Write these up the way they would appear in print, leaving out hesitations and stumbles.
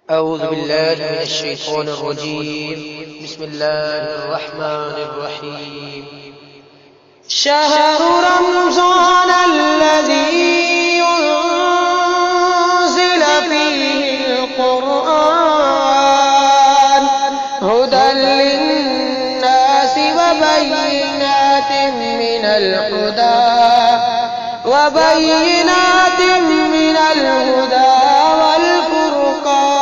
أعوذ بالله من الشيطان الرجيم. بسم الله الرحمن الرحيم. شهر رمضان الذي أنزل فيه القرآن هدى للناس وبينات من الهدى والفرقان.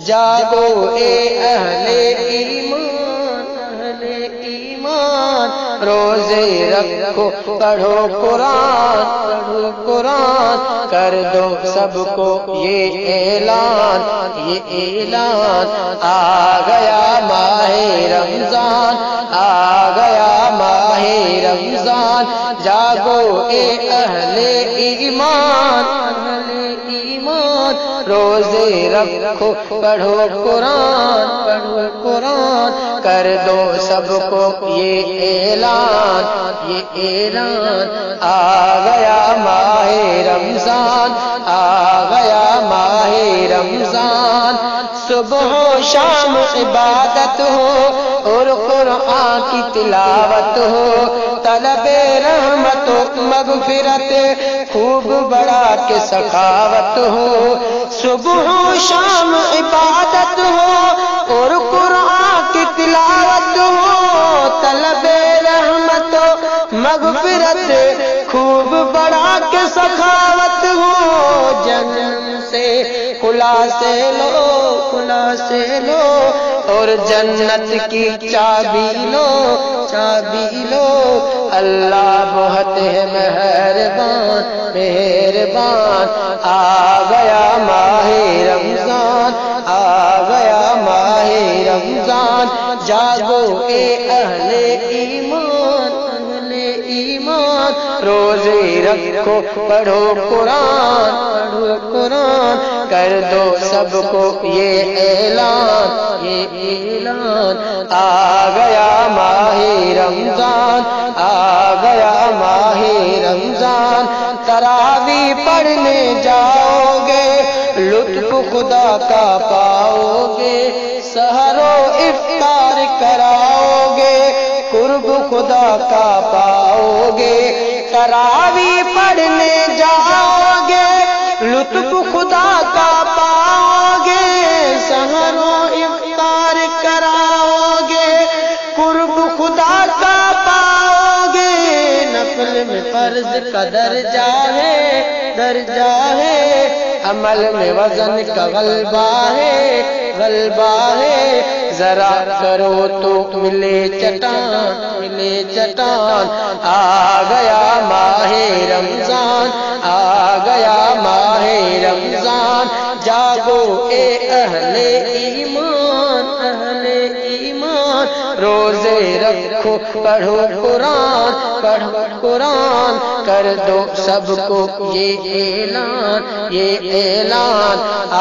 جاگو اے اہل ایمان روزے رکھو پڑھو قرآن کر دو سب کو یہ اعلان آ گیا ماہ رمضان آ گیا ماہ رمضان. جاگو اے اہل ایمان روزے رکھو پڑھو قرآن کر دو سب کو یہ اعلان آ گیا ماہ رمضان آ گیا ماہ رمضان. صبح و شام عبادت ہو اور قرآن کی تلاوت ہو طلب رحمت و مغفرت خوب بڑھا کے سخاوت ہو. صبح و شام عبادت ہو اور قرآن کی تلاوت ہو طلب رحمت و مغفرت خوب بڑھا کے سخاوت ہو. جنم سے خلاصے لو اور جنت کی چابی لو اللہ بہت ہے مہربان. آ گیا ماہ رمضان آ گیا ماہ رمضان. جاگو اے اہل ایمان روزے رکھو پڑھو قرآن کر دو سب کو یہ اعلان آ گیا ماہ رمضان آ گیا ماہ رمضان. تراویح پڑھنے جاؤ گے لطف خدا کا پاؤ گے سحر و افطار کراؤ گے قرب خدا کا پاؤ گے. تراویح پڑھنے جاؤ گے لطف خدا کا پاؤ گے سحر و افطار کراؤ گے قرب خدا کا پاؤ گے. نفل میں فرض کا درجہ ہے عمل میں وزن کا غلبہ ہے ذرا کرو تو ملے چٹان. آ گیا ماہ رمضان آ گیا ماہ رمضان. جاگو اے اہل ایمان روزے رکھو پڑھو قرآن کر دو سب کو یہ اعلان آ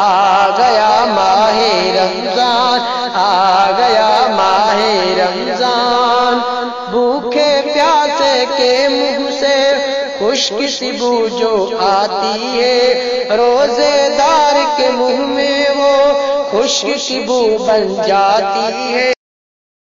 گیا ماہ رمضان آ گیا ماہ رمضان. بھوکے پیاسے کے منہ سے خوشبو جو آتی ہے روزے دار کے منہ میں وہ خوشبو بن جاتی ہے.